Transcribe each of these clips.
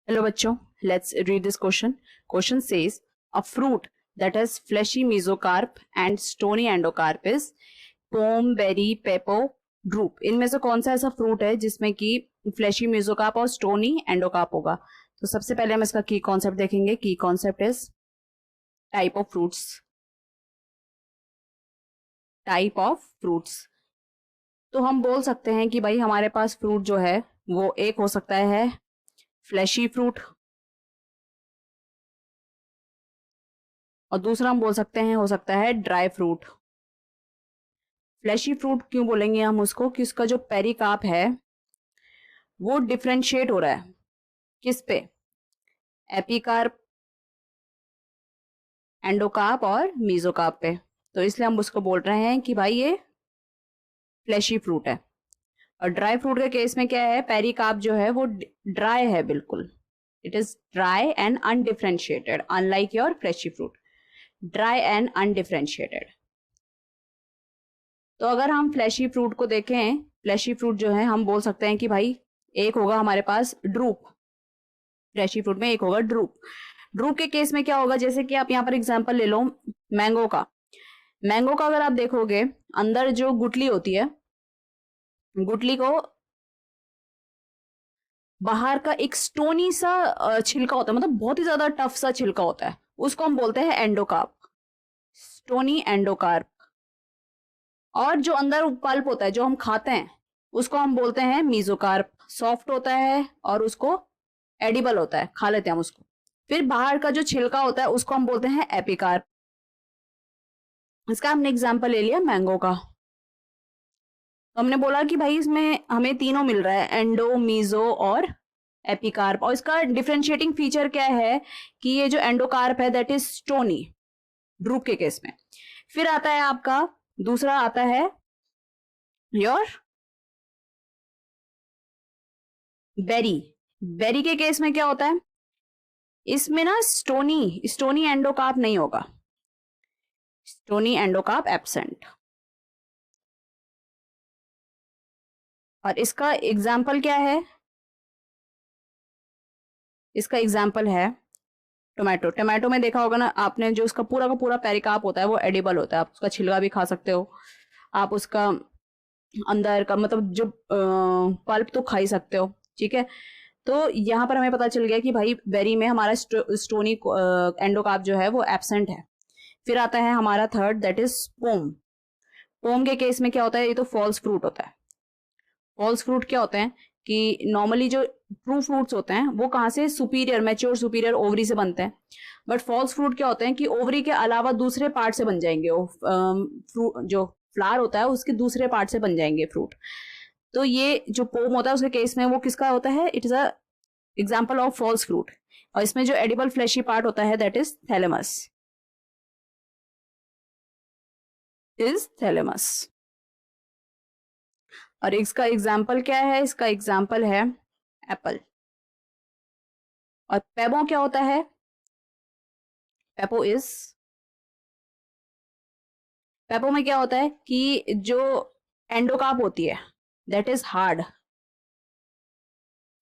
Hello बच्चों, let's read this question. Question says a fruit that has fleshy mesocarp and stony endocarp is pome, berry, pepo, drupe. इनमें से कौन सा ऐसा fruit है जिसमें कि फ्लैशी मेसोकार्प और स्टोनी एंडोकार्प होगा? तो सबसे पहले हम इसका की कॉन्सेप्ट देखेंगे. की concept is type of fruits. Type of fruits तो हम बोल सकते हैं कि भाई हमारे पास फ्रूट जो है वो एक हो सकता है फ्लैशी फ्रूट, और दूसरा हम बोल सकते हैं हो सकता है ड्राई फ्रूट. फ्लैशी फ्रूट क्यों बोलेंगे हम उसको? कि उसका जो पेरिकार्प है वो डिफरेंशिएट हो रहा है. किस पे? एपिकार्प, एंडोकार्प और मीजोकार्प पे. तो इसलिए हम उसको बोल रहे हैं कि भाई ये फ्लैशी फ्रूट है. और ड्राई फ्रूट के केस में क्या है? पेरिकार्प जो है वो ड्राई है बिल्कुल. It is dry and undifferentiated, unlike your fleshy fruit. Dry and undifferentiated. तो अगर हम फ्लैशी फ्रूट को देखें, फ्लैशी फ्रूट जो है हम बोल सकते हैं कि भाई एक होगा हमारे पास ड्रूप. फ्लैशी फ्रूट में एक होगा ड्रूप. ड्रूप के केस में क्या होगा? जैसे कि आप यहाँ पर एग्जांपल ले लो मैंगो का. मैंगो का अगर आप देखोगे अंदर जो गुठली होती है, गुठली को बाहर का एक स्टोनी सा छिलका होता है, मतलब बहुत ही ज्यादा टफ सा छिलका होता है, उसको हम बोलते हैं एंडोकार्प, स्टोनी एंडोकार्प. और जो अंदर पल्प होता है जो हम खाते हैं उसको हम बोलते हैं मीजोकार्प. सॉफ्ट होता है और उसको एडिबल होता है, खा लेते हैं हम उसको. फिर बाहर का जो छिलका होता है उसको हम बोलते हैं एपिकार्प. इसका हमने एग्जांपल ले लिया मैंगो का. तो हमने बोला कि भाई इसमें हमें तीनों मिल रहा है, एंडो, मीजो और एपिकार्प. और इसका डिफरेंशिएटिंग फीचर क्या है? कि ये जो एंडोकार्प है दैट इज स्टोनी, ड्रूप के केस में. फिर आता है आपका दूसरा आता है योर बेरी. बेरी के केस में क्या होता है? इसमें ना स्टोनी एंडोकार्प नहीं होगा. Stony endocarp absent. और इसका एग्जाम्पल क्या है? इसका एग्जाम्पल है टोमेटो. टोमेटो में देखा होगा ना आपने, जो उसका पूरा का पूरा पेरिकार्प होता है वो एडिबल होता है. आप उसका छिलका भी खा सकते हो, आप उसका अंदर का मतलब जो पल्प तो खा ही सकते हो. ठीक है. तो यहाँ पर हमें पता चल गया कि भाई बेरी में हमारा स्टोनी एंडोकार्प जो है वो एब्सेंट है. फिर आता है हमारा third that is pome. Pome के केस में क्या होता है? ये तो फॉल्स फ्रूट होता है. फॉल्स फ्रूट क्या होते हैं? कि नॉर्मली जो ट्रू फ्रूट्स होते हैं वो कहाँ से? सुपीरियर, मैच्योर सुपीरियर ओवरी से बनते हैं. बट फॉल्स फ्रूट क्या होते हैं? कि ओवरी के अलावा दूसरे पार्ट से बन जाएंगे. वो जो फ्लावर होता है उसके दूसरे पार्ट से बन जाएंगे फ्रूट. तो ये जो पोम होता है उसके केस में वो किसका होता है? It is a example of false fruit. और इसमें जो एडिबल फ्लैशी पार्ट होता है दैट इज थैलेमस. और इसका एग्जाम्पल क्या है? इसका एग्जाम्पल है एप्पल. और पेबो क्या होता है? पेपो में क्या होता है? कि जो एंडोकार्प होती है that is hard,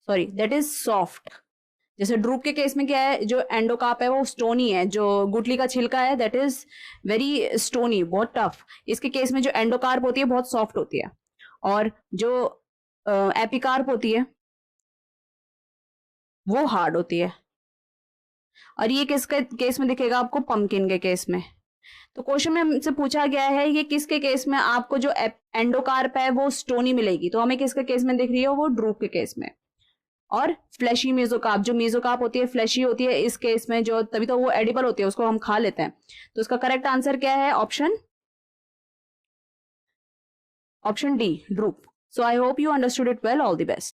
sorry that is soft. जैसे ड्रूप के केस में क्या है? जो एंडोकार्प है वो स्टोनी है, जो गुठली का छिलका है दैट इज वेरी स्टोनी, बहुत टफ. इसके केस में जो एंडोकार्प होती है बहुत सॉफ्ट होती है. और जो एपिकार्प होती है वो हार्ड होती है. और ये किसके केस में दिखेगा आपको? पंपकिन के केस में. तो क्वेश्चन में हमसे पूछा गया है ये किसके केस में आपको जो एंडोकार्प है वो स्टोनी मिलेगी. तो हमें किसके केस में दिख रही है? वो ड्रूप के केस में. और फ्लैशी मेसोकार्प, जो मेसोकार्प होती है फ्लैशी होती है इस केस में, जो तभी तो वो एडिबल होती है, उसको हम खा लेते हैं. तो इसका करेक्ट आंसर क्या है? Option D, drupe. So I hope you understood it well. All the best.